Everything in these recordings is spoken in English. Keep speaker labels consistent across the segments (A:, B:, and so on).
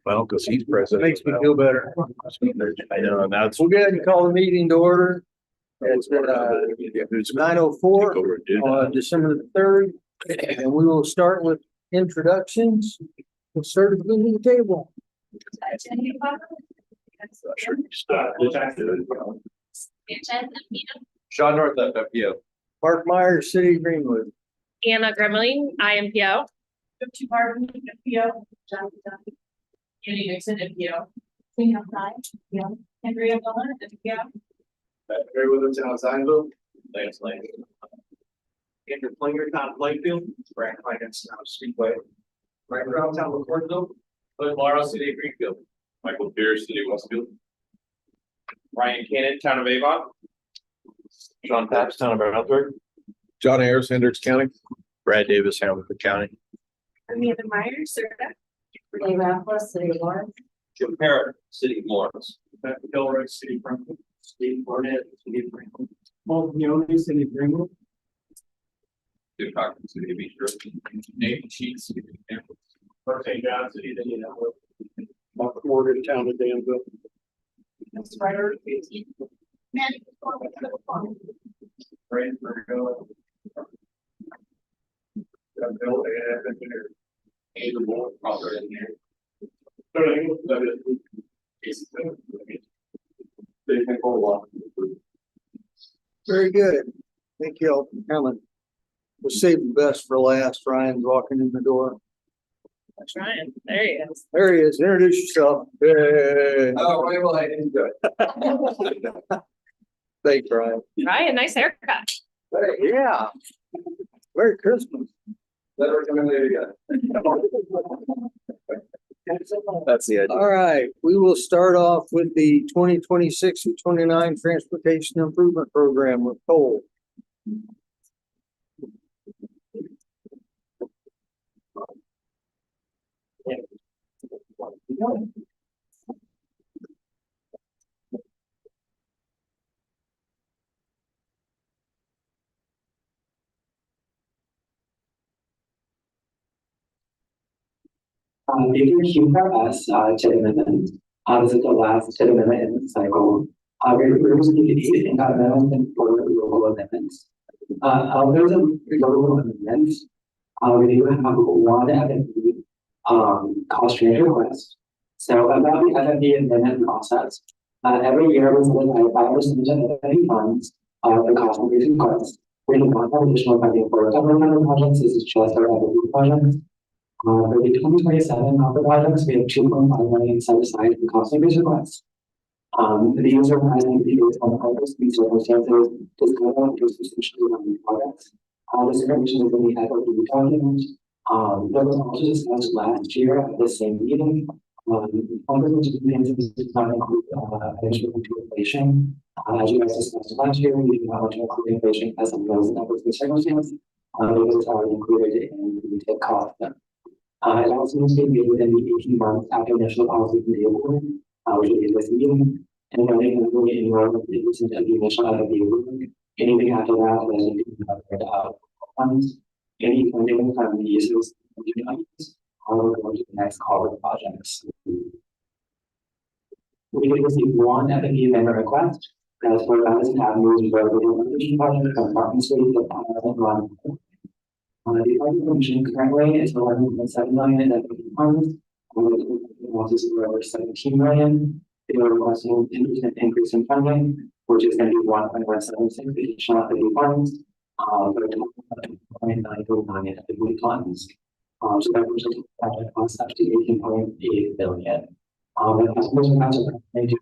A: Well, because he's president.
B: Makes me feel better.
A: I know, and that's.
B: We'll go ahead and call the meeting to order. It's 9:04 on December the 3rd, and we will start with introductions. We'll start at the beginning of the table.
A: Sean North, FPO.
B: Mark Myers, City of Greenwood.
C: Anna Grimling, IMPO.
D: IMPO. Andy Nixon, IMPO. Andrea Miller, IMPO.
A: Very with us in Alzheimer. Thanks, Lane. Andrew Klinger, Town of Lakeville. Brad Finance, Town of Speedway. Right around town of Cornville. Bud Morrow, City of Greenfield. Michael Pierce, City of Westfield. Ryan Cannon, Town of Avon. John Papps, Town of Brownsburg. John Ayers, Hendricks County. Brad Davis, Hamilton County.
C: Amanda Myers, Serta.
D: Renee Raffles, City of Lawrence.
A: Jim Parrott, City of Lawrence.
B: Gilroy, City of Franklin.
A: Steve Barnett, City of Franklin.
B: Paul Pione, City of Greenwood.
A: Duke Hawkins, City of East River. Nathan Sheets, City of Campbell. St. John, City of Indianapolis.
B: Mark Morgan, Town of Danville.
D: That's right, or 18.
A: Brad Virgo. Bill and engineer. Andrew Moore, project engineer.
B: Very good. Thank you all for coming. We'll save the best for last. Ryan's walking in the door.
C: That's Ryan. There he is.
B: There he is. Introduce yourself. Hey.
A: Oh, right, well, I didn't do it.
B: Thanks, Ryan.
C: Ryan, nice haircut.
B: Yeah. Merry Christmas.
A: Let her come in later again. That's the idea.
B: All right, we will start off with the 2026 and 29 Transportation Improvement Program with Cole.
E: If you're here for us, to amendment, this is the last to amendment in the cycle. We're receiving 8 amendments and 4 removal amendments. Of those removal amendments, we do have 1 FFB cost change request. So about the FFB amendment process, every year we set aside 5% of FFB funds for cost increase requests. We can not have additional funding for governmental projects. This is just our FFB projects. For the 2027 opera projects, we have 2.5 million set aside for cost increase requests. These are planning to be based on unforeseen circumstances, discovered and substantially on the projects. This information is in the FOD document. That was also discussed last year at the same meeting. Does not include additional inflation. As you guys discussed last year, we do not want to include inflation as a present unforeseen circumstance. Because it's already included in the tip cost. It also needs to be made within the 18 months after initial policy can be awarded, which will be this meeting. And then they can really enroll in the initial FFB. Anything after that, then you can cover funds. Any funding from the uses will go to the next call of projects. We did receive 1 FFB amendment request. As for Madison Avenue's road rehabilitation project from Martin Street to Run. The project commission currently is 11.7 million in FFB funds. Losses were over 17 million. They are requesting 10% increase in funding, which is going to be 1.176 additional FFB funds. For a total of 2.909 FFB funds. So that was a project cost up to 18.8 billion. The customers are also due to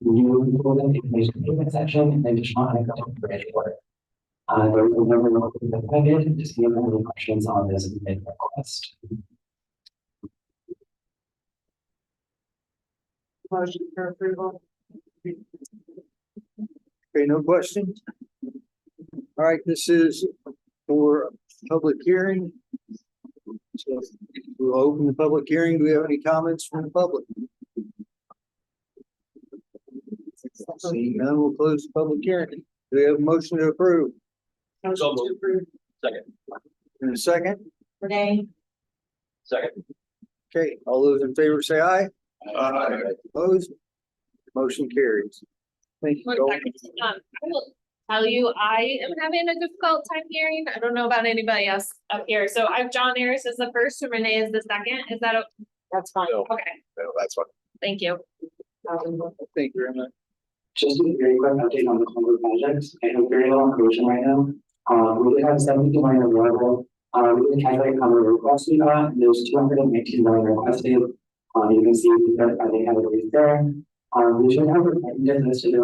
E: the new important information payment section and additional unaccounted bridge work. There was a number of the packet. Just give any questions on this amendment request.
D: Motion for approval.
B: Okay, no questions? All right, this is for public hearing. So we'll open the public hearing. Do we have any comments from the public? Seeing none, we'll close the public hearing. Do we have a motion to approve?
D: Motion to approve.
A: Second.
B: In a second,
D: Renee.
A: Second.
B: Okay, all those in favor say aye. Opposed? Motion carries. Thank you,
C: One
B: Joel.
C: second. I will tell you, I am having a difficult time hearing. I don't know about anybody else up here. So I've John Ayers is the first and Renee is the second. Is that
D: That's fine.
C: okay?
A: No, that's fine.
C: Thank you.
B: Thank you very much.
E: Just a very quick update on the culvert project. I have very low erosion right now. We did have 72 million available. We did calculate how many requests we got. There's 219 million requested. You can see that they have it raised there. We should have a listed in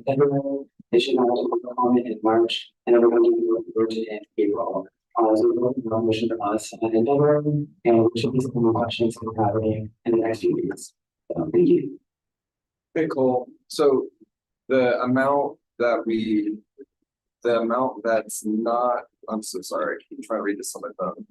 E: February. They should have a comment in March, and we're going to do it in April. So we're looking at mission to us in February, and we should be some more questions happening in the next few weeks. So thank you.
F: Okay, cool. So the amount that's not, I'm so sorry, I'm trying to read this on my phone.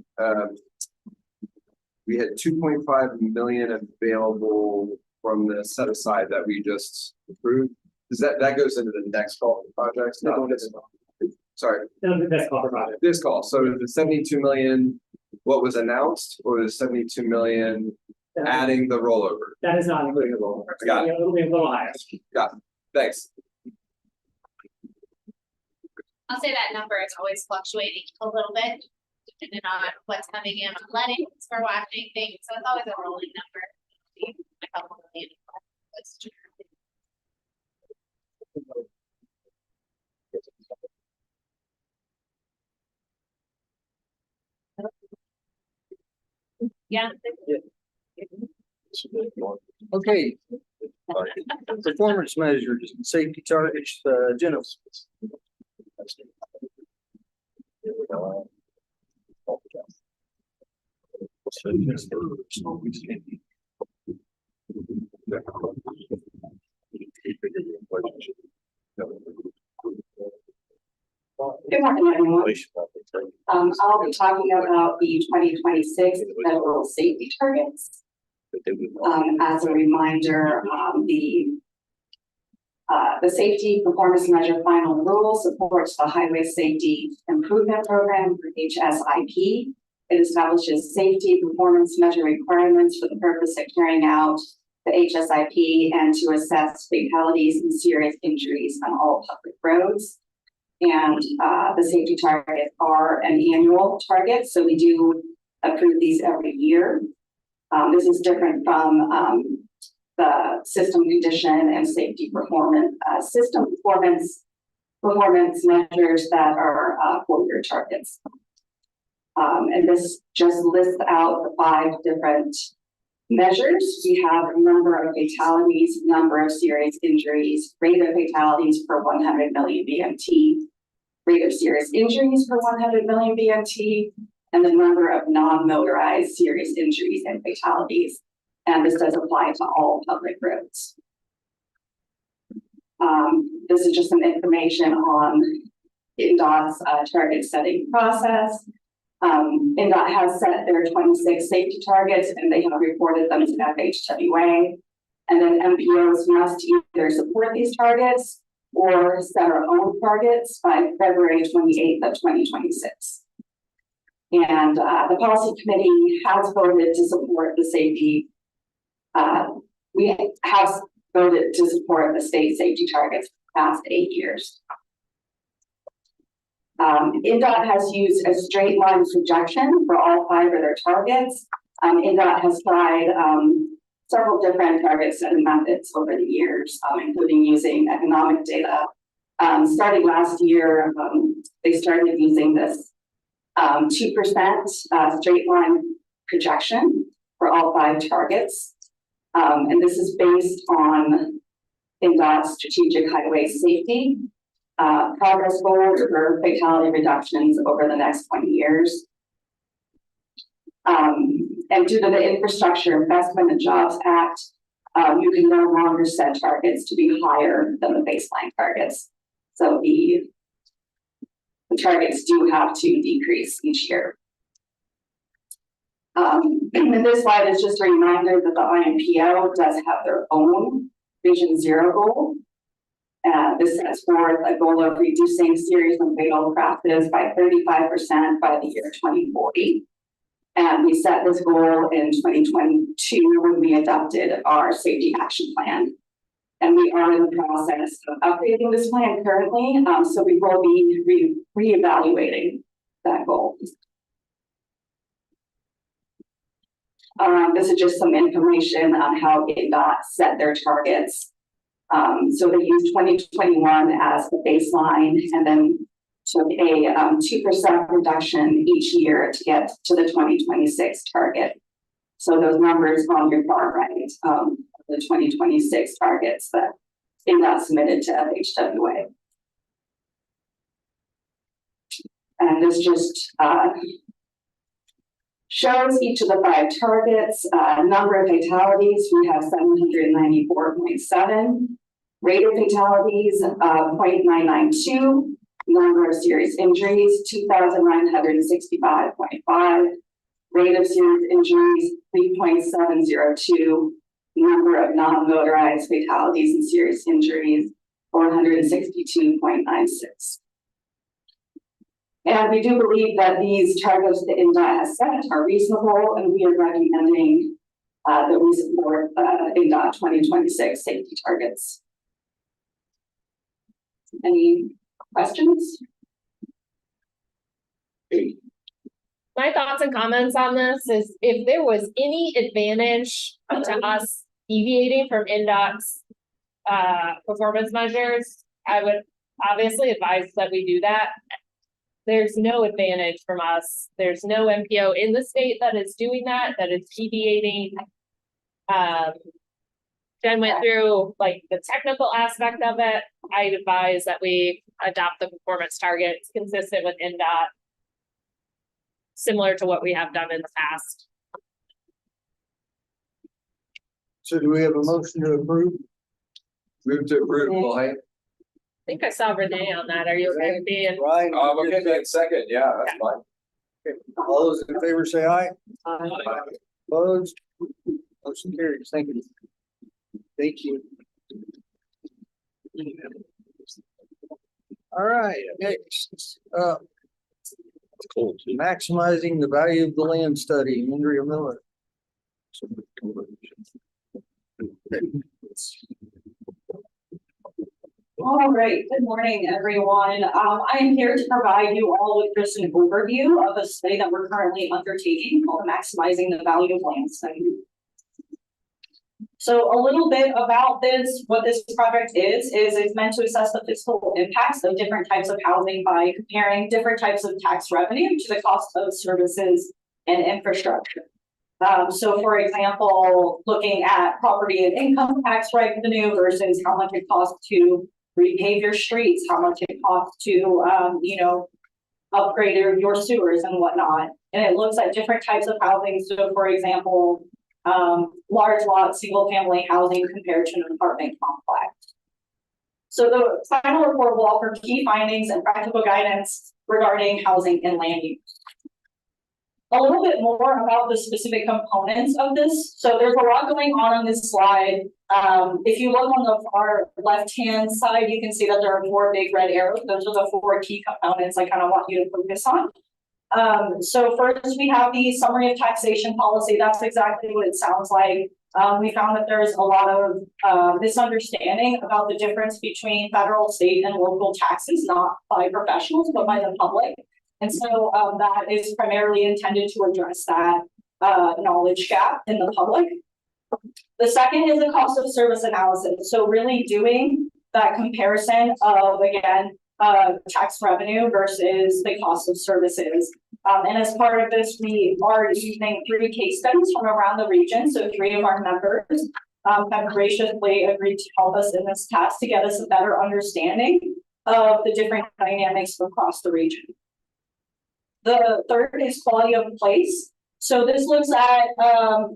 F: We had 2.5 million available from the set aside that we just approved. Does that goes into the next call for projects? No, sorry,
A: That's all about it.
F: this call. So the 72 million, what was announced, or the 72 million adding the rollover?
A: That is not including the roll.
F: Got it.
A: It'll be a little higher.
F: Thanks.
C: I'll say that number is always fluctuating a little bit, depending on what's coming in on lettings for watching things. So it's always a rolling number. A couple million. That's true. Yeah.
B: Okay. Performance measures, safety targets, Jennifer.
D: Good morning, everyone. I'll be talking about the 2026 federal safety targets. As a reminder, the safety performance measure final rule supports the Highway Safety Improvement Program for HSIP. It establishes safety performance measure requirements for the purpose of carrying out the HSIP and to assess fatalities and serious injuries on all public roads. And the safety targets are an annual target, so we do approve these every year. This is different from the system condition and safety performance, system performance measures that are 4-year targets. And this just lists out the 5 different measures. We have a number of fatalities, number of serious injuries, rate of fatalities per 100 million BMT, rate of serious injuries per 100 million BMT, and the number of non-motorized serious injuries and fatalities. And this does apply to all public roads. This is just some information on INDOT's target setting process. INDOT has set their 26 safety targets and they have reported them to FHWA. And then MPOs must either support these targets or set our own targets by February 28th of 2026. And the policy committee has voted to support the safety. We have voted to support the state safety targets for the past 8 years. INDOT has used a straight line projection for all 5 of their targets. INDOT has tried several different target setting methods over the years, including using economic data. Starting last year, they started using this 2% straight line projection for all 5 targets. And this is based on INDOT's strategic highway safety progress goals for fatality reductions over the next 20 years. And due to the Infrastructure Investment and Jobs Act, you can no longer set targets to be higher than the baseline targets. So the targets do have to decrease each year. And this slide is just a reminder that the IMPO does have their own Vision Zero goal. This sets forth a goal of reducing serious and fatal crashes by 35% by the year 2040. And we set this goal in 2022 when we adopted our safety action plan. And we are in the process of updating this plan currently, so we will be reevaluating that goal. This is just some information on how INDOT set their targets. So they used 2021 as the baseline and then took a 2% reduction each year to get to the 2026 target. So those numbers on your far right, the 2026 targets that INDOT submitted to FHWA. And this just shows each of the 5 targets, number of fatalities, we have 794.7, rate of fatalities, 0.992, number of serious injuries, 2,965.5, rate of serious injuries, 3.702, number of non-motorized fatalities and serious injuries, 462.96. And we do believe that these targets that INDOT has set are reasonable, and we are recommending that we support INDOT 2026 safety targets. Any questions?
G: My thoughts and comments on this is if there was any advantage to us deviating from INDOT's performance measures, I would obviously advise that we do that. There's no advantage from us. There's no MPO in the state that is doing that is deviating. Jen went through like the technical aspect of it. I'd advise that we adopt the performance targets consistent with INDOT, similar to what we have done in the past.
B: So do we have a motion to approve?
F: Move to approve, Lloyd.
G: I think I saw Renee on that. Are you okay with being?
B: Ryan?
F: Okay, being second, yeah, that's fine.
B: All those in favor say aye. Opposed? Motion carries. Thank you. Thank you. All right, next, maximizing the value of the land study, Andrea Miller.
H: All right, good morning, everyone. I am here to provide you all with just an overview of a study that we're currently undertaking called Maximizing the Value of Land Study. So a little bit about this, what this project is it's meant to assess the fiscal impacts of different types of housing by comparing different types of tax revenue to the cost of services and infrastructure. So for example, looking at property and income tax revenue versus how much it costs to repave your streets, how much it costs to, upgrade your sewers and whatnot. And it looks at different types of housing. So for example, large lot, single family housing compared to an apartment complex. So the final report will offer key findings and practical guidance regarding housing and land use. A little bit more about the specific components of this. So there's a lot going on this slide. If you look on the far left-hand side, you can see that there are 4 big red arrows. Those are the 4 key components I kind of want you to focus on. So first we have the summary of taxation policy. That's exactly what it sounds like. We found that there's a lot of misunderstanding about the difference between federal, state, and local taxes, not by professionals, but by the public. And so that is primarily intended to address that knowledge gap in the public. The second is the cost of service analysis. So really doing that comparison of, again, tax revenue versus the cost of services. And as part of this, we are using 3 case studies from around the region. So 3 of our members have graciously agreed to help us in this task to get us a better understanding of the different dynamics across the region. The third is quality of place. So this looks at,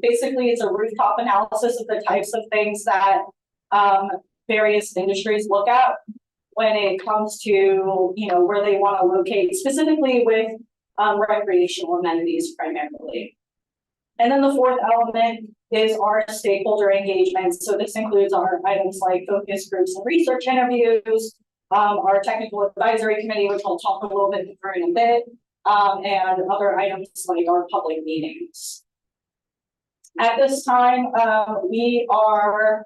H: basically it's a rooftop analysis of the types of things that various industries look at when it comes to, where they want to locate, specifically with recreational amenities primarily. And then the 4th element is our stakeholder engagement. So this includes our items like focus groups and research interviews, our technical advisory committee, which I'll talk a little bit more in a bit, and other items like our public meetings. At this time, we are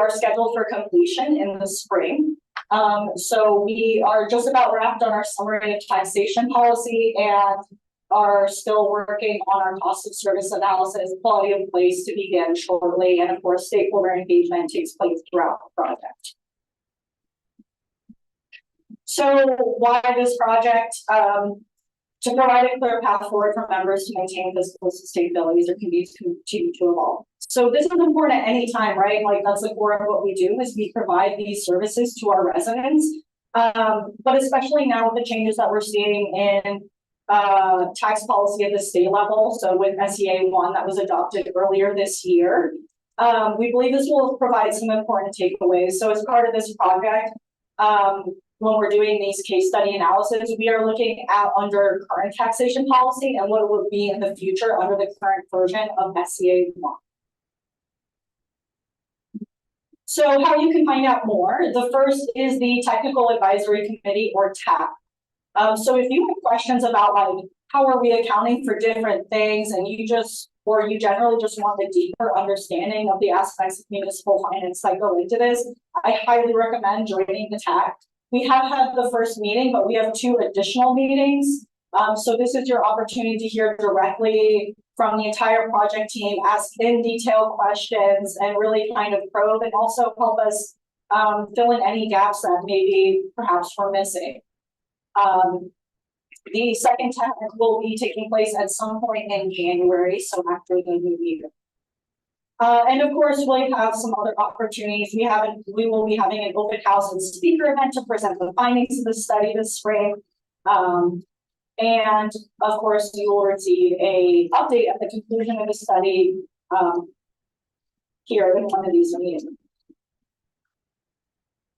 H: scheduled for completion in the spring. So we are just about wrapped on our summary of taxation policy and are still working on our cost of service analysis, quality of place to begin shortly, and of course, stakeholder engagement takes place throughout the project. So why this project? To provide a clear path forward for members to maintain fiscal sustainability as their communities continue to evolve. So this is important at any time, right? Like that's the core of what we do is we provide these services to our residents. But especially now with the changes that we're seeing in tax policy at the state level. So with SEA 1 that was adopted earlier this year, we believe this will provide some important takeaways. So as part of this project, when we're doing these case study analysis, we are looking at under current taxation policy and what it would be in the future under the current version of SEA 1. So how you can find out more, the first is the Technical Advisory Committee or TAC. So if you have questions about like, how are we accounting for different things and you generally just want a deeper understanding of the aspects of municipal finance that go into this, I highly recommend joining the TAC. We have had the first meeting, but we have 2 additional meetings. So this is your opportunity to hear directly from the entire project team, ask in detail questions and really kind of probe and also help us fill in any gaps that maybe perhaps we're missing. The second TAC will be taking place at some point in January, so after the new year. And of course, we'll have some other opportunities. We will be having an open house and speaker event to present the findings of the study this spring. And of course, you will receive an update at the conclusion of the study here in one of these meetings.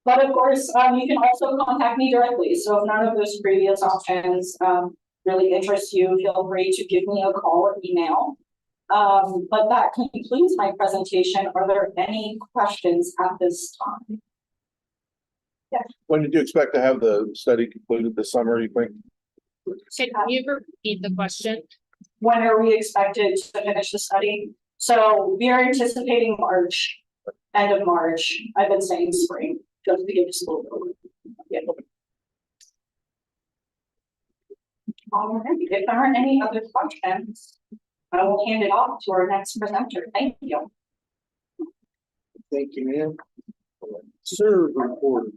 H: But of course, you can also contact me directly. So if none of those previous options really interest you, feel free to give me a call or email. But that concludes my presentation. Are there any questions at this time? Yeah.
I: When did you expect to have the study concluded this summer, you think?
G: Can you repeat the question?
H: When are we expected to finish the study? So we are anticipating March, end of March. I've been saying spring, just to give us a little bit. Yeah. All right, if there aren't any other questions, I will hand it off to our next presenter. Thank you.
B: Thank you, ma'am. Serve report.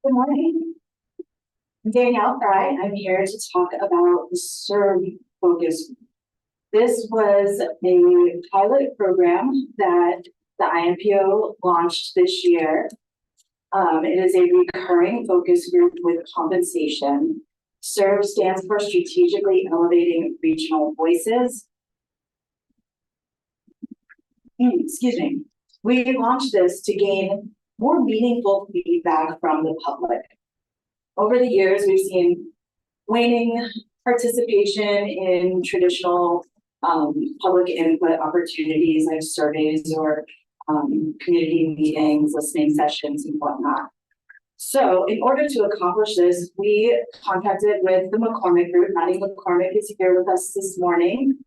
D: Good morning. I'm Danielle Fry. I'm here to talk about the SERV focus. This was a pilot program that the IMPO launched this year. It is a recurring focus group with compensation. SERV stands for Strategically Elevating Regional Voices. Excuse me. We launched this to gain more meaningful feedback from the public. Over the years, we've seen waning participation in traditional public input opportunities like surveys or community meetings, listening sessions, and whatnot. So in order to accomplish this, we contacted with the McCormick Group. Maddie McCormick is here with us this morning.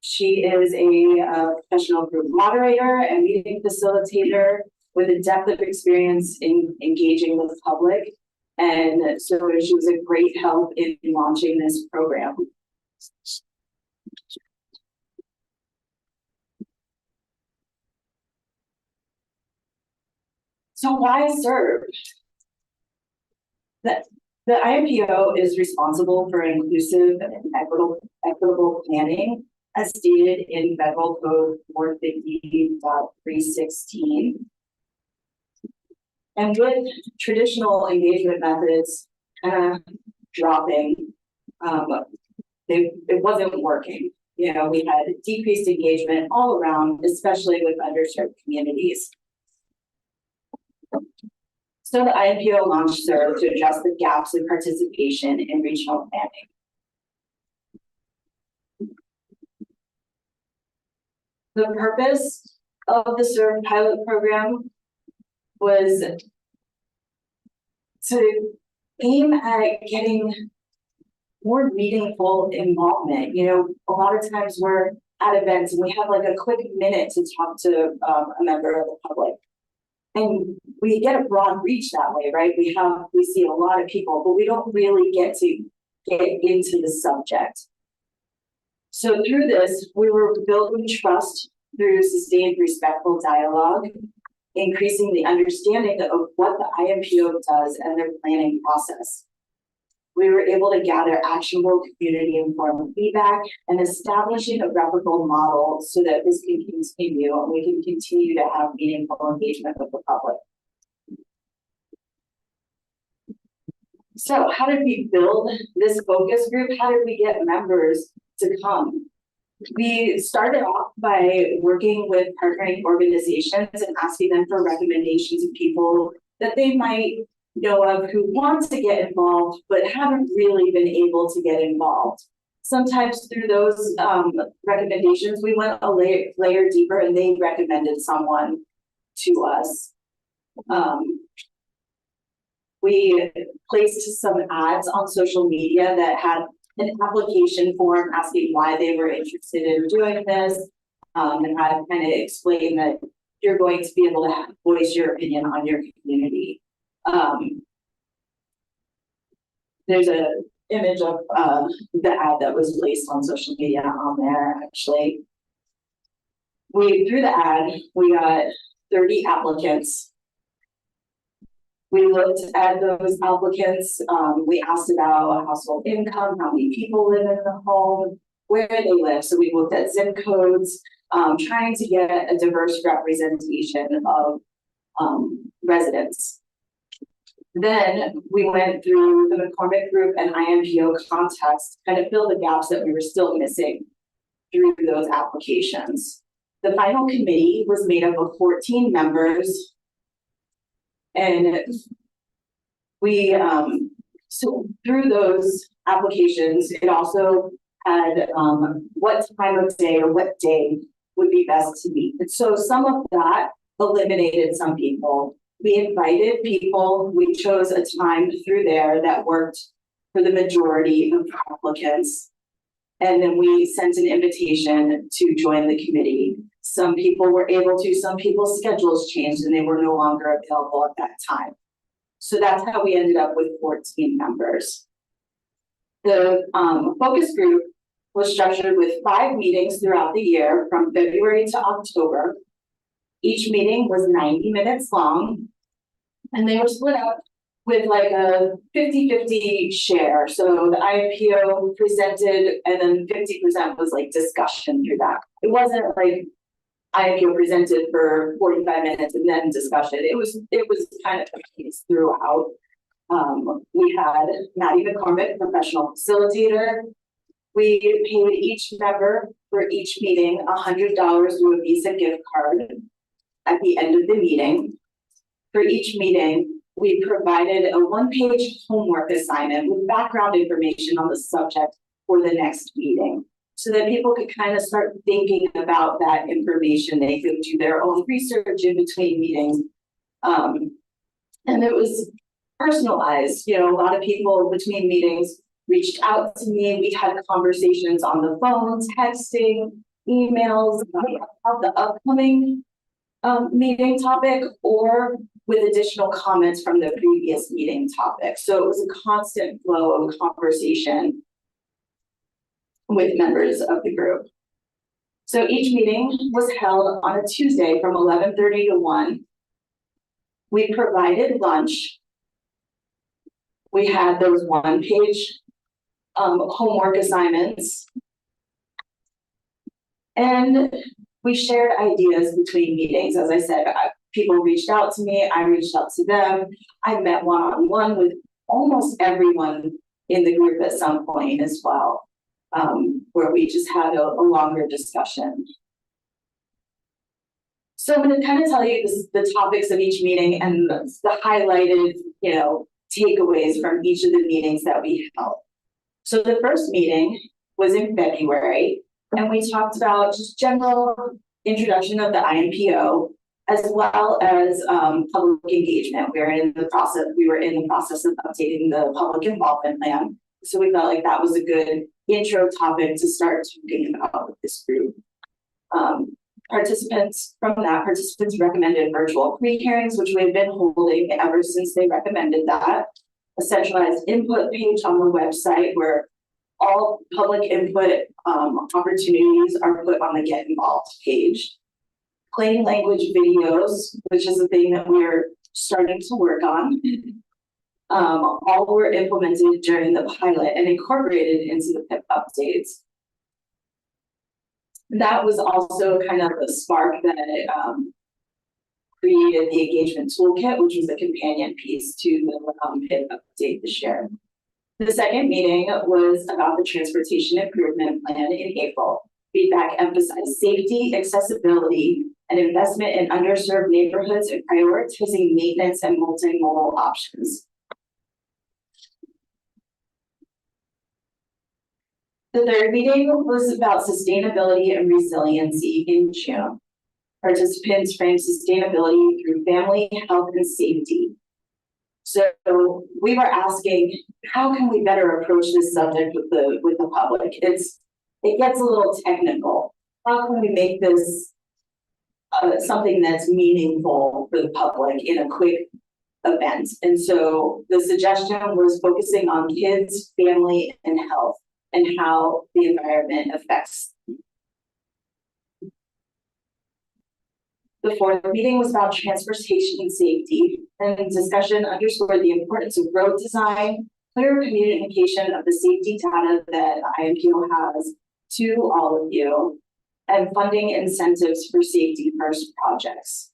D: She is a professional group moderator and meeting facilitator with a depth of experience in engaging with the public. And so she was a great help in launching this program. So why SERV? The IMPO is responsible for inclusive and equitable planning as stated in Federal Code 450.316. And with traditional engagement methods dropping, it wasn't working. You know, we had decreased engagement all around, especially with underserved communities. So the IMPO launched served to address the gaps in participation in regional planning. The purpose of the SERVE pilot program was to aim at getting more meaningful involvement. You know, a lot of times we're at events and we have like a quick minute to talk to a member of the public. And we get a broad reach that way, right? We see a lot of people, but we don't really get to get into the subject. So through this, we were building trust through sustained respectful dialogue, increasing the understanding of what the IMPO does and their planning process. We were able to gather actionable community-informed feedback and establishing a replicable model so that this can continue and we can continue to have meaningful engagement with the public. So how did we build this focus group? How did we get members to come? We started off by working with partnering organizations and asking them for recommendations of people that they might know of who want to get involved, but haven't really been able to get involved. Sometimes through those recommendations, we went a layer deeper and they recommended someone to us. We placed some ads on social media that had an application form asking why they were interested in doing this, and I kind of explained that you're going to be able to voice your opinion on your community. There's an image of the ad that was placed on social media on there, actually. Through the ad, we got 30 applicants. We looked at those applicants. We asked about household income, how many people live in the home, where they live. So we looked at zip codes, trying to get a diverse representation of residents. Then we went through the McCormick Group and IMPO context, kind of fill the gaps that we were still missing through those applications. The final committee was made up of 14 members. And we, so through those applications, it also had what time of day or what day would be best to meet. And so some of that eliminated some people. We invited people, we chose a time through there that worked for the majority of applicants. And then we sent an invitation to join the committee. Some people were able to, some people's schedules changed and they were no longer available at that time. So that's how we ended up with 14 members. The focus group was structured with 5 meetings throughout the year from February to October. Each meeting was 90 minutes long and they were split up with like a 50-50 share. So the IMPO presented and then 50% was like discussion through that. It wasn't like IMPO presented for 45 minutes and then discussion. It was kind of a piece throughout. We had Maddie McCormick, professional facilitator. We paid each member for each meeting $100 through a Visa gift card at the end of the meeting. For each meeting, we provided a 1-page homework assignment with background information on the subject for the next meeting, so that people could kind of start thinking about that information. They could do their own research in between meetings. And it was personalized. You know, a lot of people between meetings reached out to me. We had conversations on the phone, texting, emails about the upcoming meeting topic or with additional comments from the previous meeting topic. So it was a constant flow of conversation with members of the group. So each meeting was held on a Tuesday from 11:30 to 1. We provided lunch. We had those 1-page homework assignments. And we shared ideas between meetings. As I said, people reached out to me, I reached out to them. I met one-on-one with almost everyone in the group at some point as well, where we just had a longer discussion.
H: So I'm gonna kind of tell you the topics of each meeting and the highlighted, takeaways from each of the meetings that we held. So the first meeting was in February, and we talked about just general introduction of the IMPO, as well as public engagement. We were in the process of updating the public involvement plan. So we felt like that was a good intro topic to start talking about with this group. Participants recommended virtual pre-hearings, which we've been holding ever since they recommended that. A centralized input page on the website where all public input opportunities are put on the Get Involved page. Plain language videos, which is a thing that we're starting to work on. All were implemented during the pilot and incorporated into the PIP updates. That was also kind of the spark that created the engagement toolkit, which was a companion piece to the PIP update this year. The second meeting was about the transportation improvement plan in April. Feedback emphasized safety, accessibility, and investment in underserved neighborhoods and prioritizing maintenance and multimodal options. The third meeting was about sustainability and resiliency in June. Participants framed sustainability through family, health, and safety. So we were asking, how can we better approach this subject with the public? It gets a little technical. How can we make this something that's meaningful for the public in a quick event? And so the suggestion was focusing on kids, family, and health, and how the environment affects. The fourth meeting was about transportation safety, and discussion underscored the importance of road design, clear communication of the safety data that IMPO has to all of you, and funding incentives for safety first projects.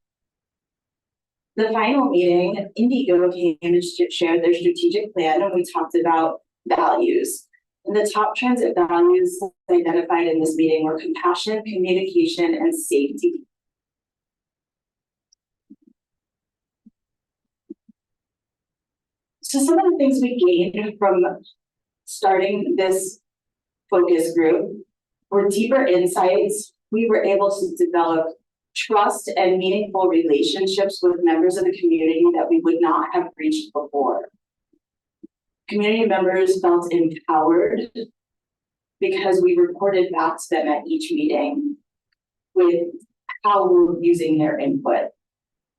H: The final meeting, Indigo came and shared their strategic plan, and we talked about values. And the top transit values identified in this meeting were compassion, communication, and safety. So some of the things we gained from starting this focus group were deeper insights. We were able to develop trust and meaningful relationships with members of the community that we would not have reached before. Community members felt empowered because we reported back to them at each meeting with how we're using their input.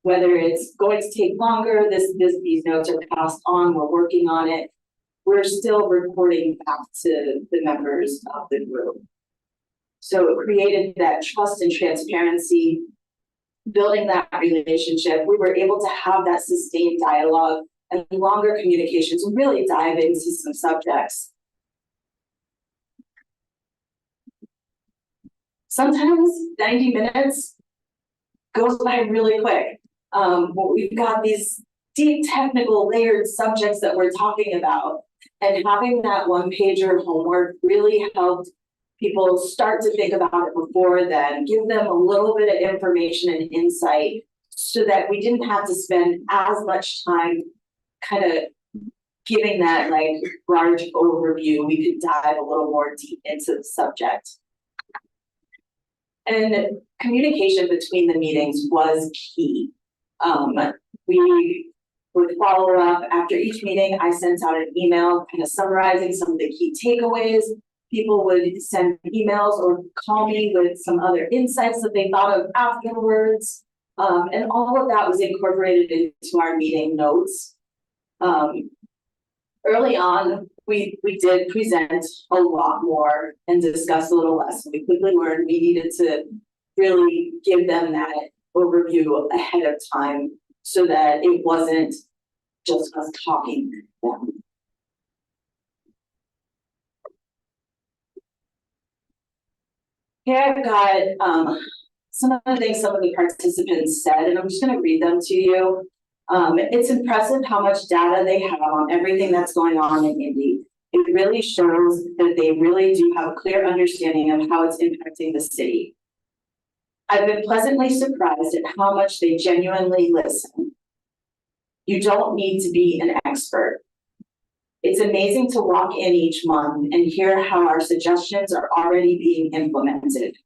H: Whether it's going to take longer, these notes are passed on, we're working on it, we're still reporting back to the members of the group. So it created that trust and transparency, building that relationship. We were able to have that sustained dialogue and longer communications, really dive into some subjects. Sometimes 90 minutes goes by really quick. We've got these deep technical layered subjects that we're talking about, and having that one pager homework really helped people start to think about it before then, give them a little bit of information and insight so that we didn't have to spend as much time kind of giving that like large overview. We could dive a little more deep into the subject. And communication between the meetings was key. We would follow up after each meeting. I sent out an email kind of summarizing some of the key takeaways. People would send emails or call me with some other insights that they thought of afterwards. And all of that was incorporated into our meeting notes. Early on, we did present a lot more and discuss a little less. We quickly learned we needed to really give them that overview ahead of time so that it wasn't just us talking to them. Here I've got some of the things some of the participants said, and I'm just going to read them to you. It's impressive how much data they have on everything that's going on in Indy. It really shows that they really do have a clear understanding of how it's impacting the city.
D: I've been pleasantly surprised at how much they genuinely listen. You don't need to be an expert. It's amazing to walk in each month and hear how our suggestions are already being implemented.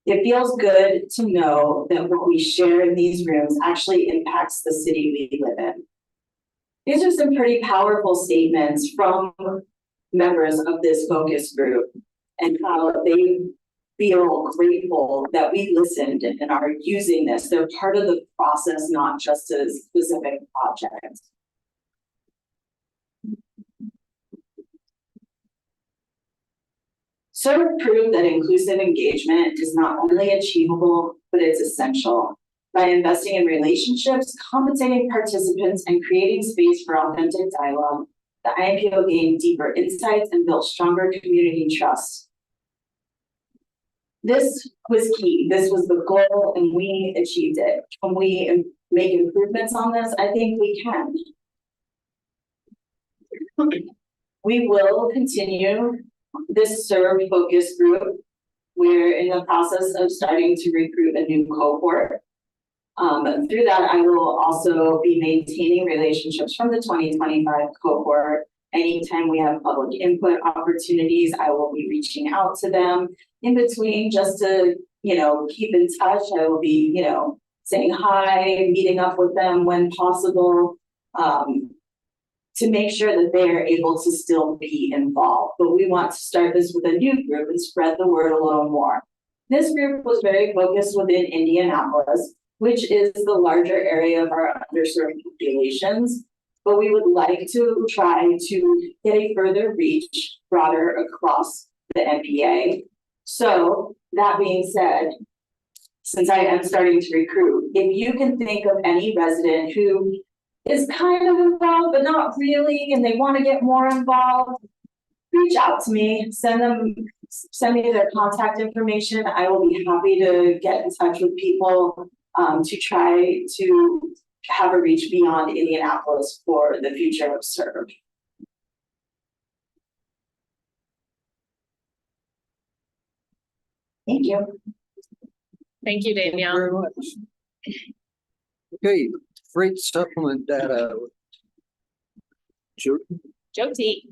D: It feels good to know that what we share in these rooms actually impacts the city we live in. These are some pretty powerful statements from members of this focus group and how they feel grateful that we listened and are using this. They're part of the process, not just a specific project. Serve proved that inclusive engagement is not only achievable, but it's essential. By investing in relationships, compensating participants, and creating space for authentic dialogue, the IMPO gained deeper insights and built stronger community trust. This was key. This was the goal, and we achieved it. Can we make improvements on this? I think we can. We will continue this serve focus group. We're in the process of starting to recruit a new cohort. Through that, I will also be maintaining relationships from the 2025 cohort. Anytime we have public input opportunities, I will be reaching out to them. In between, just to, keep in touch, I will be, saying hi, meeting up with them when possible, to make sure that they are able to still be involved. But we want to start this with a new group and spread the word a little more. This group was very focused within Indianapolis, which is the larger area of our underserved populations. But we would like to try to get a further reach broader across the MPA. So that being said, since I am starting to recruit, if you can think of any resident who is kind of involved, but not really, and they want to get more involved, reach out to me, send me their contact information. I will be happy to get in touch with people to try to have a reach beyond Indianapolis for the future of serve. Thank you.
G: Thank you,
B: Thank you
G: Danielle.
B: very much. Okay, freight supplement data. Sure.
G: Jyoti.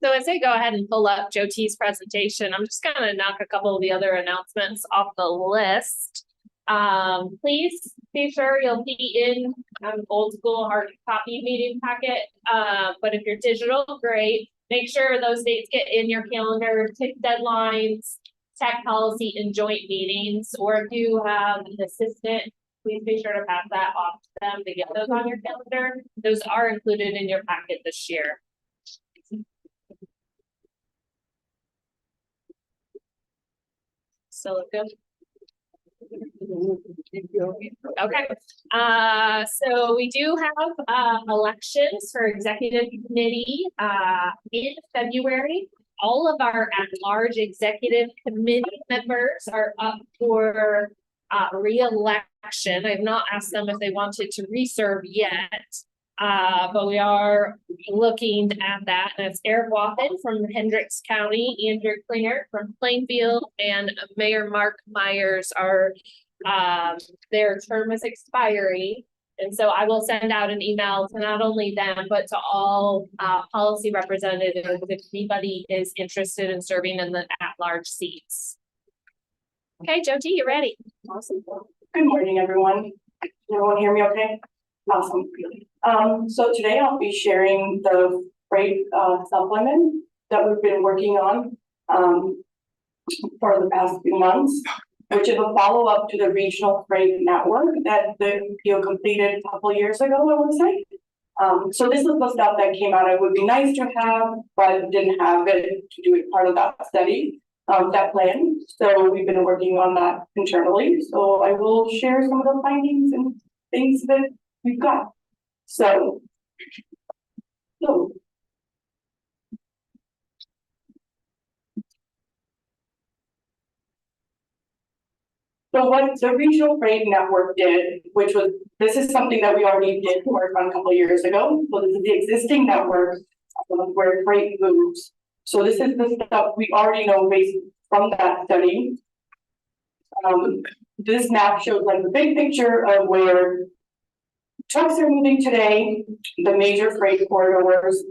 G: So as I go ahead and pull up Jyoti's presentation, I'm just gonna knock a couple of the other announcements off the list. Please be sure you'll be in old school hard copy meeting packet. But if you're digital, great. Make sure those dates get in your calendar, tick deadlines, tech policy and joint meetings, or if you have an assistant, please be sure to pass that off to them to get those on your calendar. Those are included in your packet this year. So good. Okay, so we do have elections for executive committee in February. All of our at-large executive committee members are up for re-election. I've not asked them if they wanted to reserve yet, but we are looking at that. And it's Eric Wathen from Hendricks County, Andrew Klinger from Plainfield, and Mayor Mark Myers are their term is expiring. And so I will send out an email to not only them, but to all policy representatives if anybody is interested in serving in the at-large seats. Okay, Jyoti, you ready?
J: Awesome. Good morning, everyone. Can everyone hear me okay? Awesome. So today I'll be sharing the freight supplement that we've been working on for the past few months, which is a follow-up to the regional freight network that the IMPO completed a couple years ago, I would say. So this is the stuff that came out. It would be nice to have, but didn't have it to do it part of that study, that plan. So we've been working on that internally. So I will share some of the findings and things that we've got. So So what the regional freight network did, which was, this is something that we already did work on a couple of years ago. So this is the existing network where freight moves. So this is the stuff we already know based from that study. This map shows like the big picture of where trucks are moving today, the major freight corridors,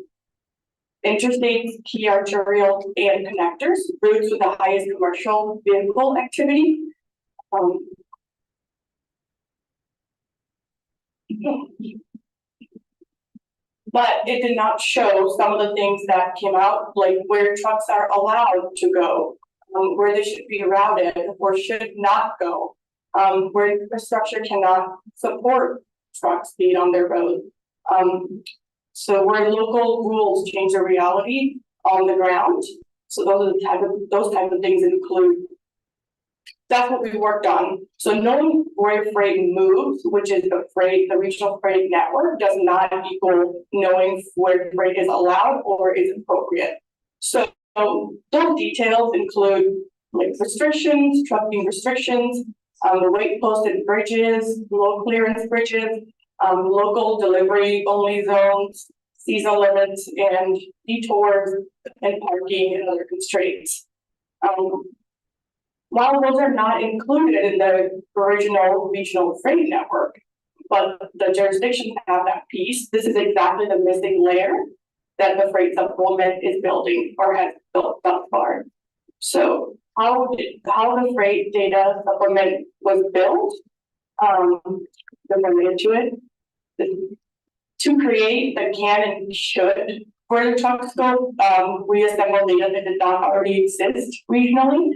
J: interstates, key arterial and connectors, routes with the highest commercial vehicle activity. But it did not show some of the things that came out, like where trucks are allowed to go, where they should be routed or should not go, where infrastructure cannot support trucks being on their road. So where local rules change the reality on the ground. So those type of things include. That's what we worked on. So knowing where freight moves, which is the regional freight network, does not equal knowing where freight is allowed or is appropriate. So those details include like restrictions, trucking restrictions, the weight posted bridges, low clearance bridges, local delivery only zones, season limits and detours and parking and other constraints. While those are not included in the original regional freight network, but the jurisdictions have that piece, this is exactly the missing layer that the freight supplement is building or has built thus far. So how the freight data supplement was built, related to it, to create the can and should for the truck scope, we assembled data that did not already exist regionally.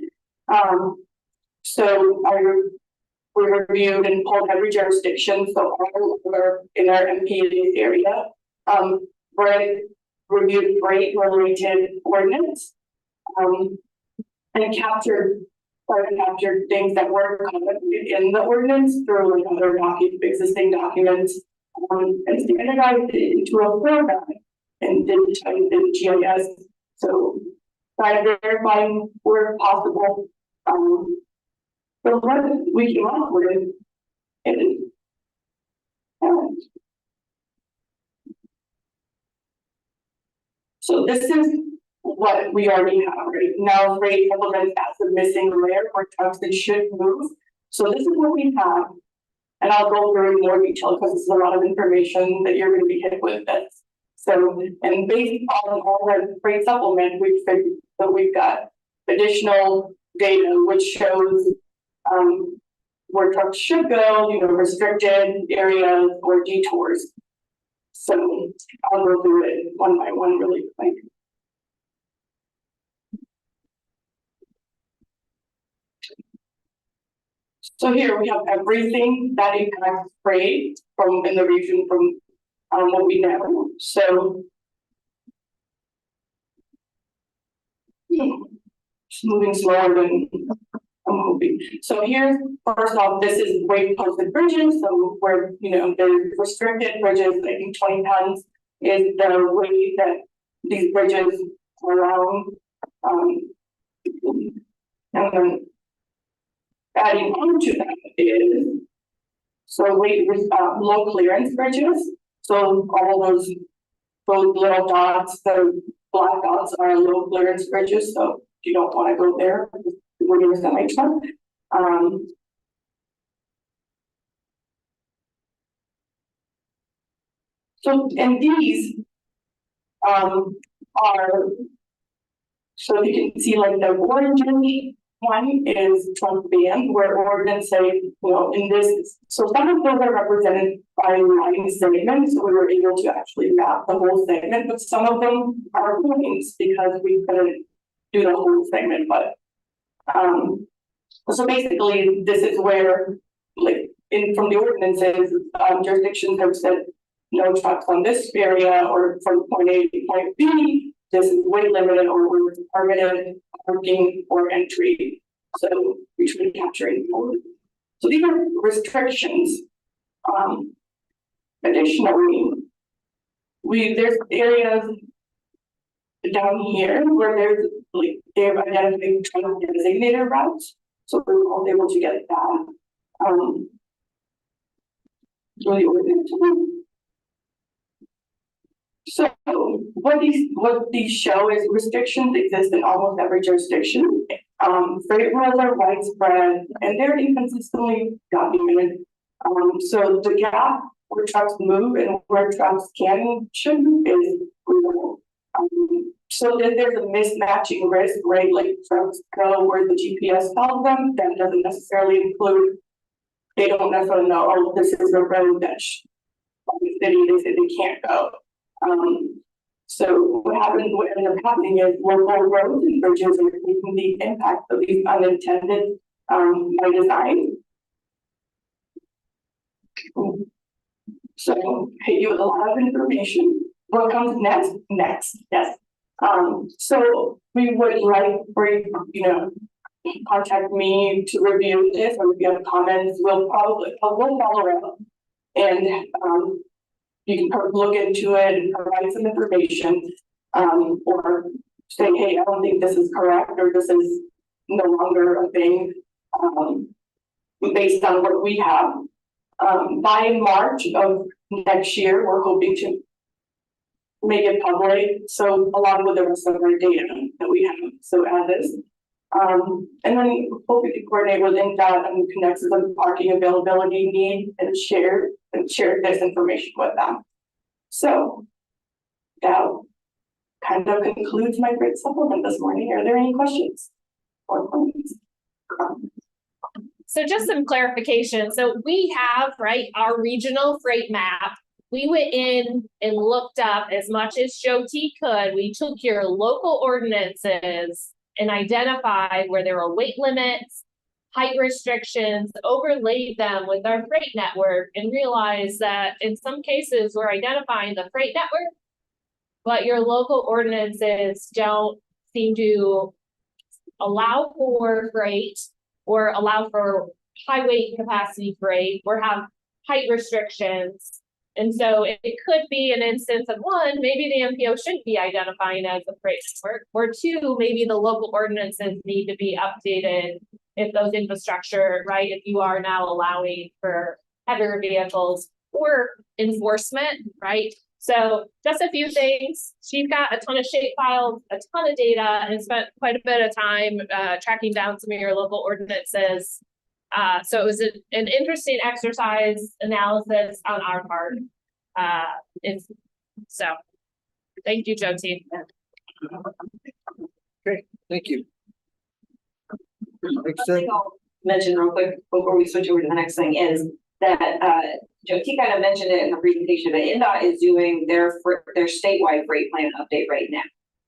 J: So we reviewed and pulled every jurisdiction, so all over in our MP area, we reviewed freight related ordinance, and captured things that were covered in the ordinance through like other existing documents, and standardized it into a format and digitized in GIS. So by verifying where possible, the what we came up with is so this is what we already have right now. Freight implements that's the missing layer where trucks that should move. So this is what we have, and I'll go through in more detail because this is a lot of information that you're going to be hit with this. So, and based on all the freight supplement, we've figured that we've got additional data which shows where trucks should go, restricted areas or detours. So I'll go through it one by one really quick. So here we have everything that impacts freight from in the region from what we know. So just moving slower than I'm hoping. So here's first off, this is weight posted bridges. So where the restricted bridges, I think 20 tons is the weight that these bridges allow. And then adding on to that is low clearance bridges. So all those little dots, the black dots are low clearance bridges. So you don't want to go there. We're going to semi truck. So and these are, so you can see like the orange one is truck ban, where ordinance say, in this, so some of those are represented by line segments, so we were able to actually map the whole segment, but some of them are points because we couldn't do the whole segment. But so basically this is where, like from the ordinances, jurisdictions have said no trucks on this area or from point A to point B. This is weight limited or we're permitted parking or entry. So we should be capturing all. So these are restrictions. Additionally, there's areas down here where there's like they've identified designated routes. So we were able to get that. Really ordinance. So what these show is restrictions exist in almost every jurisdiction. Freight rules are widespread and they're inconsistently documented. So the gap where trucks move and where trucks can and should move is real. So then there's a mismatching risk, right? Like trucks go where the GPS tells them, that doesn't necessarily include, they don't necessarily know, oh, this is a road that the city, they say they can't go. So what ended up happening is local roads and bridges are taking the impact of these unintended, by design. So hit you with a lot of information. What comes next, yes. So we would like for you, contact me to review this, or if you have comments, we'll follow up. And, you can look into it and provide some information, or say, hey, I don't think this is correct, or this is no longer a thing, based on what we have. By March of next year, we're hoping to make it public, so along with the rest of our data that we have, so add this. And then hope we can coordinate with INDOT and connect to the parking availability need and share this information with them. So that kind of concludes my great supplement this morning. Are there any questions or comments?
G: So just some clarification. So we have, right, our regional freight map. We went in and looked up as much as Joe T could. We took your local ordinances and identified where there were weight limits, height restrictions, overlaid them with our freight network, and realized that in some cases we're identifying the freight network, but your local ordinances don't seem to allow for freight or allow for high weight capacity freight or have height restrictions. And so it could be an instance of one, maybe the MPO shouldn't be identifying as a freight network, or two, maybe the local ordinances need to be updated if those infrastructure, right, if you are now allowing for heavier vehicles or enforcement, right? So just a few things. She's got a ton of shape files, a ton of data, and spent quite a bit of time tracking down some of your local ordinances. So it was an interesting exercise analysis on our part. So thank you, Joe T.
B: Okay, thank you.
D: One thing I'll mention real quick before we switch over to the next thing is that Joe T kind of mentioned it in the presentation, but INDOT is doing their statewide freight plan update right now.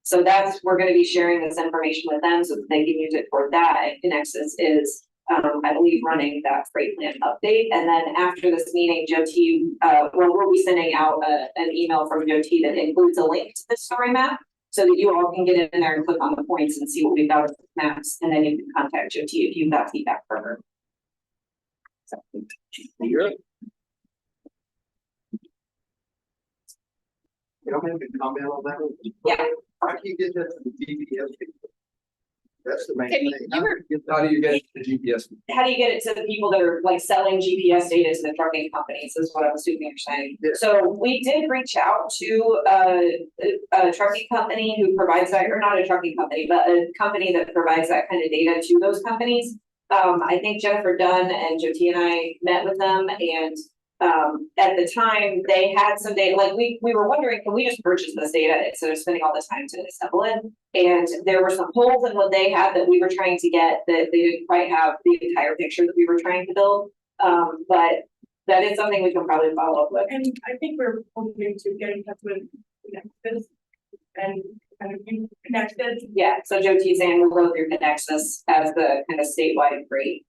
D: So we're going to be sharing this information with them so that they can use it for that. And Connexus is, I believe, running that freight plan update. And then after this meeting, Joe T, we'll be sending out an email from Joe T that includes a link to this story map, so that you all can get in there and click on the points and see what we've got with the maps, and then you can contact Joe T if you've got feedback for her. So,
B: You're
F: You don't have to comment on that?
D: Yeah.
F: How can you get that to the GPS? That's the main
G: Can you-
F: thing.
G: you
F: How do you get the GPS?
D: How do you get it to the people that are like selling GPS data to the trucking companies, is what I'm assuming you're saying.
F: Yeah.
D: So we did reach out to a trucking company who provides that, or not a trucking company, but a company that provides that kind of data to those companies. I think Jennifer Dunn and Joe T and I met with them, and at the time they had some data, like we were wondering, can we just purchase this data instead of spending all this time to assemble it? And there were some holes in what they had that we were trying to get, that they didn't quite have the entire picture that we were trying to build. But that is something we can probably follow up with.
J: And I think we're hoping to get in touch with Connexus and kind of Connexus.
D: Yeah, so Joe T saying we'll go through Connexus as the kind of statewide freight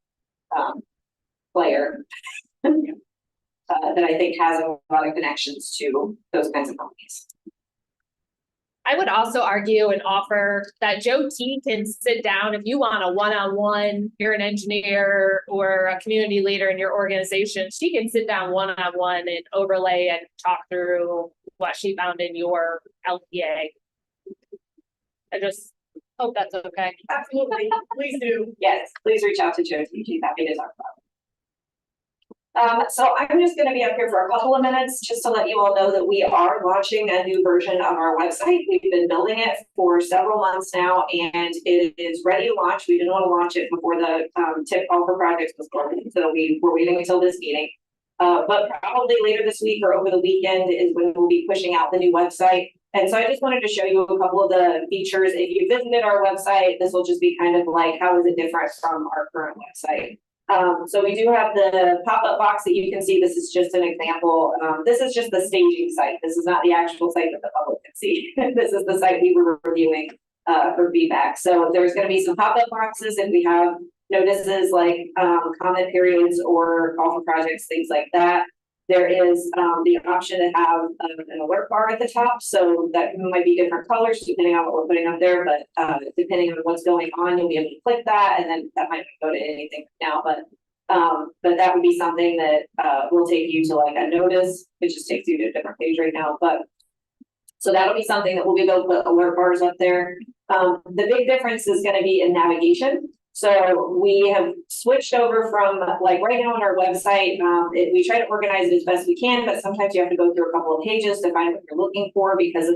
D: player. That I think has a lot of connections to those kinds of companies.
G: I would also argue and offer that Joe T can sit down if you want a one-on-one, you're an engineer or a community leader in your organization, she can sit down one-on-one and overlay and talk through what she found in your LPA. I just Hope that's okay.
H: Absolutely, please do. Yes, please reach out to Jody, she's happy to talk about it. So I'm just gonna be up here for a couple of minutes, just to let you all know that we are launching a new version of our website. We've been building it for several months now, and it is ready to launch. We didn't want to launch it before the tip call for projects was closed, so we were waiting until this meeting. But probably later this week or over the weekend is when we'll be pushing out the new website. And so I just wanted to show you a couple of the features. If you visited our website, this will just be kind of like, how is it different from our current website? So we do have the pop-up box that you can see. This is just an example. This is just the staging site. This is not the actual site that the public can see. This is the site we were reviewing for feedback. So there's going to be some pop-up boxes if we have notices like comment periods or call for projects, things like that. There is the option to have an alert bar at the top, so that might be different colors depending on what we're putting up there, but depending on what's going on, you'll be able to click that, and then that might go to anything now, but that would be something that will take you to like a notice. It just takes you to a different page right now, but so that'll be something that we'll be able to put alert bars up there. The big difference is going to be in navigation. So we have switched over from, like right now on our website, we try to organize it as best we can, but sometimes you have to go through a couple of pages to find what you're looking for, because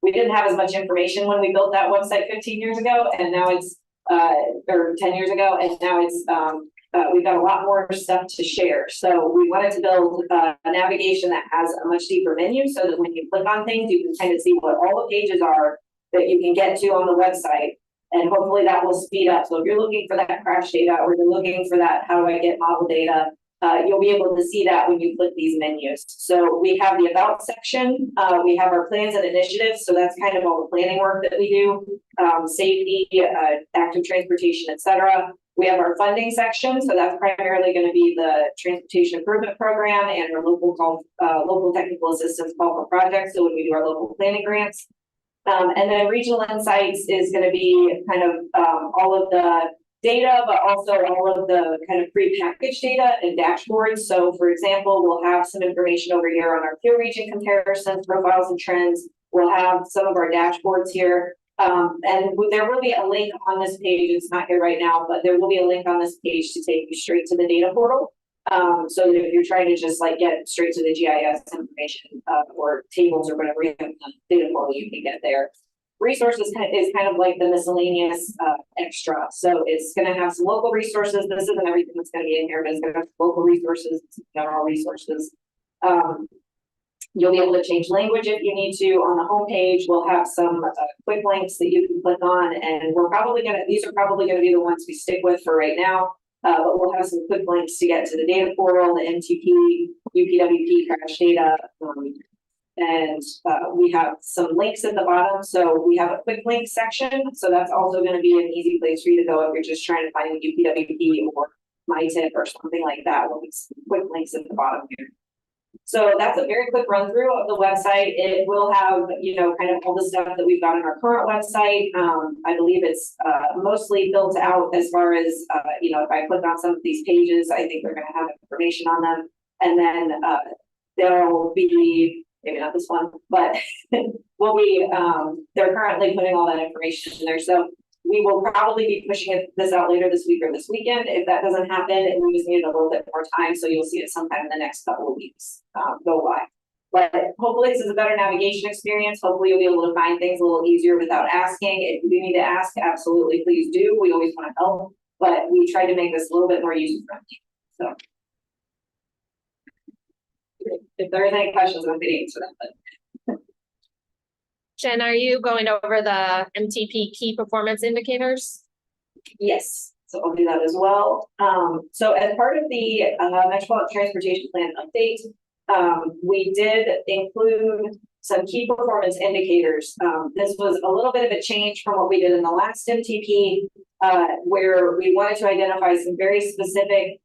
H: we didn't have as much information when we built that website 15 years ago, and now it's, or 10 years ago, and now it's, we've got a lot more stuff to share. So we wanted to build a navigation that has a much deeper menu, so that when you click on things, you can kind of see what all the pages are that you can get to on the website. And hopefully that will speed up. So if you're looking for that crash data, or you're looking for that, how do I get model data? You'll be able to see that when you click these menus. So we have the about section, we have our plans and initiatives. So that's kind of all the planning work that we do, safety, active transportation, etc. We have our funding section. So that's primarily going to be the transportation improvement program and our local technical assistance call for projects. So when we do our local planning grants. And then regional insights is going to be kind of all of the data, but also all of the kind of pre-packaged data and dashboards. So for example, we'll have some information over here on our peer region comparisons, profiles and trends. We'll have some of our dashboards here. And there will be a link on this page. It's not here right now, but there will be a link on this page to take you straight to the data portal. So that if you're trying to just like get straight to the GIS information or tables or whatever you have the data portal, you can get there. Resources is kind of like the miscellaneous extra. So it's going to have some local resources. This isn't everything that's going to be in here, but it's going to have local resources, general resources. You'll be able to change language if you need to. On the homepage, we'll have some quick links that you can click on, and these are probably going to be the ones we stick with for right now. But we'll have some quick links to get to the data portal, the NTP, UPWP crash data, and we have some links at the bottom. So we have a quick link section. So that's also going to be an easy place for you to go if you're just trying to find UPWP or MyTip or something like that. We'll have some quick links at the bottom here. So that's a very quick run through of the website. It will have, kind of all the stuff that we've got on our current website. I believe it's mostly built out as far as, if I click on some of these pages, I think they're going to have information on them. And then there'll be, maybe not this one, but we'll be, they're currently putting all that information in there. So we will probably be pushing this out later this week or this weekend. If that doesn't happen, and we just need a little bit more time, so you'll see it sometime in the next couple of weeks go live. But hopefully this is a better navigation experience. Hopefully you'll be able to find things a little easier without asking. If you do need to ask, absolutely please do. We always want to help, but we try to make this a little bit more user-friendly. So if there are any questions, I'm going to answer them. But
G: Jen, are you going over the MTP key performance indicators?
H: yes, so I'll do that as well. So as part of the Metropolitan Transportation Plan update, we did include some key performance indicators. This was a little bit of a change from what we did in the last MTP, where we wanted to identify some very specific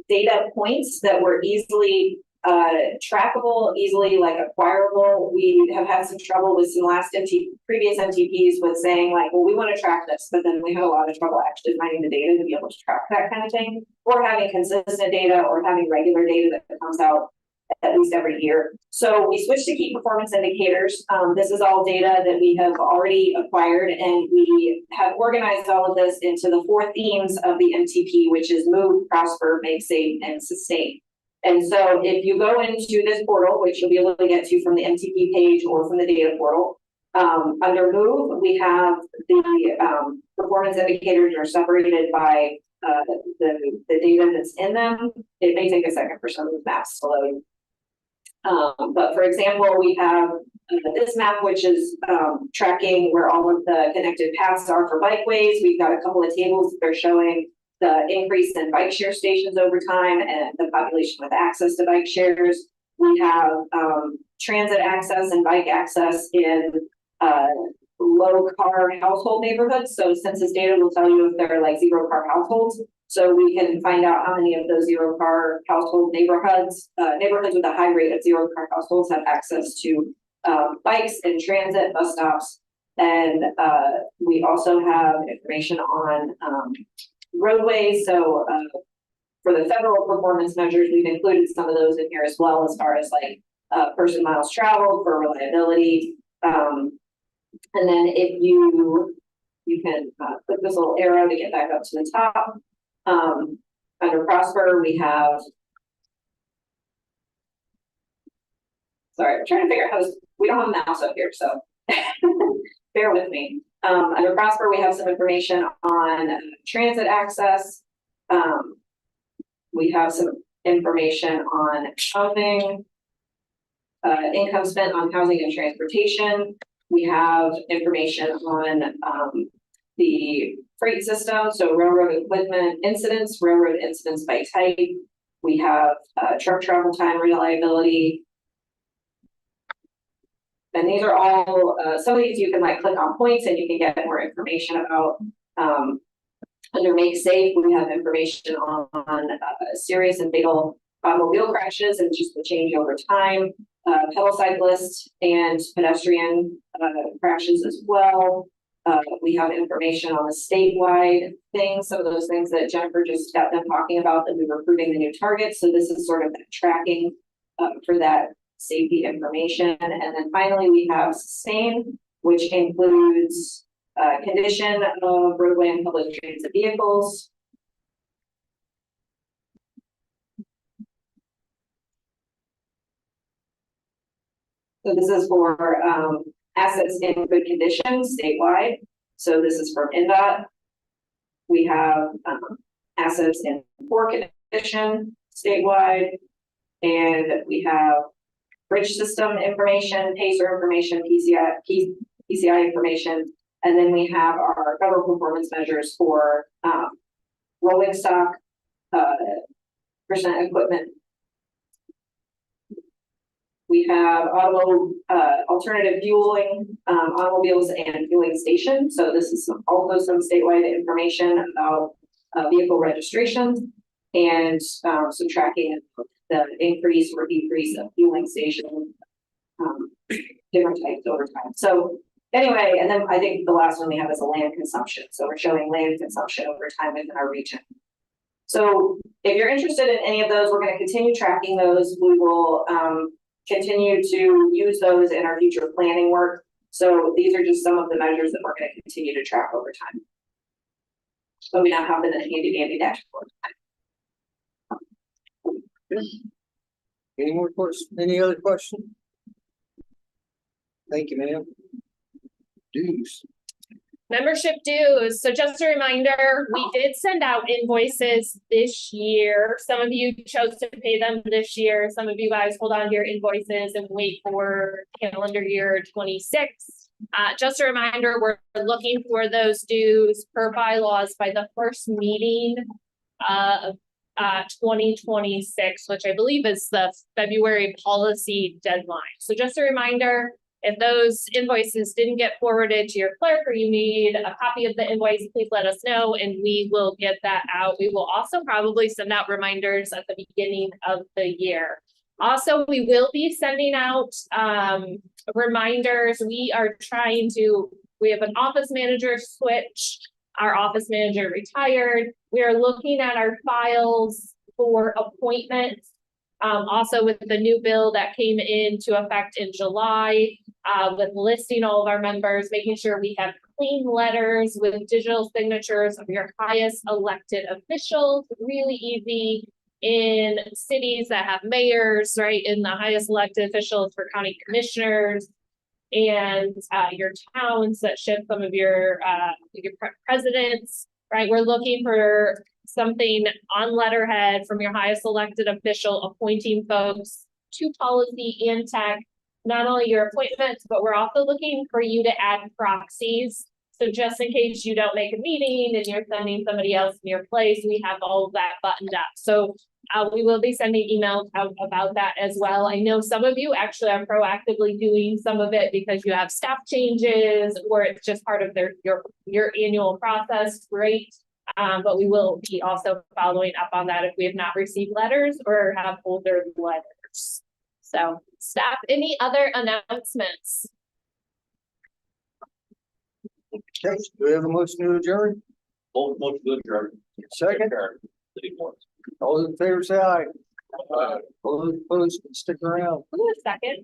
H: data points that were easily trackable, easily acquirable. We have had some trouble with some previous MTPs with saying like, well, we want to track this, but then we had a lot of trouble actually finding the data to be able to track that kind of thing, or having consistent data or having regular data that comes out at least every year. So we switched to key performance indicators. This is all data that we have already acquired, and we have organized all of this into the 4 themes of the MTP, which is move, prosper, make safe, and sustain. And so if you go into this portal, which you'll be able to get to from the MTP page or from the data portal, under move, we have the performance indicators are separated by the data that's in them. It may take a second for some of the maps to load. But for example, we have this map, which is tracking where all of the connected paths are for bikeways. We've got a couple of tables that are showing the increase in bike share stations over time and the population with access to bike shares. We have transit access and bike access in low car household neighborhoods. So census data will tell you if they're like 0 car households. So we can find out how many of those 0 car household neighborhoods with a high rate of 0 car households have access to bikes and transit, bus stops. And we also have information on roadways. So for the federal performance measures, we've included some of those in here as well, as far as like person miles traveled for reliability. And then if you can click this little arrow to get back up to the top. Under prosper, we have, sorry, I'm trying to figure out how this, we don't have a mouse up here, so bear with me. Under prosper, we have some information on transit access. We have some information on housing, income spent on housing and transportation. We have information on the freight system, so railroad equipment incidents, railroad incidents by type. We have truck travel time reliability. And these are all, some of these you can like click on points and you can get more information about. Under make safe, we have information on serious and fatal automobile crashes and just the change over time. Pedal cyclists and pedestrian crashes as well. We have information on the statewide things, some of those things that Jennifer just got them talking about, that we were approving the new targets. So this is sort of tracking for that safety information. And then finally, we have sustain, which includes condition of roadway and public transit vehicles. So this is for assets in good condition statewide. So this is from INDOT. We have assets in poor condition statewide. And we have bridge system information, PACER information, PCI information. And then we have our federal performance measures for rolling stock, percent equipment. We have alternative fueling, automobiles and fueling stations. So this is also some statewide information about vehicle registration and some tracking of the increase or decrease of fueling station, different types over time. So anyway, and then I think the last one we have is a land consumption. So we're showing land consumption over time within our region. So if you're interested in any of those, we're going to continue tracking those. We will continue to use those in our future planning work. So these are just some of the measures that we're going to continue to track over time. So we now have the handy dandy dashboard.
B: Any more questions? Any other questions? Thank you, ma'am. Dues.
G: Membership dues. So just a reminder, we did send out invoices this year. Some of you chose to pay them this year. Some of you guys hold on to your invoices and wait for calendar year 26. Just a reminder, we're looking for those dues per bylaws by the first meeting of 2026, which I believe is the February policy deadline. So just a reminder, if those invoices didn't get forwarded to your clerk or you need a copy of the invoice, please let us know and we will get that out. We will also probably send out reminders at the beginning of the year. Also, we will be sending out reminders. We have an office manager switch. Our office manager retired. We are looking at our files for appointments. Also with the new bill that came into effect in July, with listing all of our members, making sure we have clean letters with digital signatures of your highest elected officials, really easy in cities that have mayors, right, in the highest elected officials for county commissioners, and your towns that shift some of your presidents, right? We're looking for something on letterhead from your highest elected official appointing folks to policy and tech, not only your appointments, but we're also looking for you to add proxies. So just in case you don't make a meeting and you're sending somebody else in your place, we have all of that buttoned up. So we will be sending emails out about that as well. I know some of you actually are proactively doing some of it because you have staff changes or it's just part of your annual process. Great. But we will be also following up on that if we have not received letters or have older letters. So staff, any other announcements?
B: Okay, do we have a motion to adjourn?
A: Motion to adjourn.
B: Second, all those in favor say aye. All those opposed, stick around.
G: Who was second?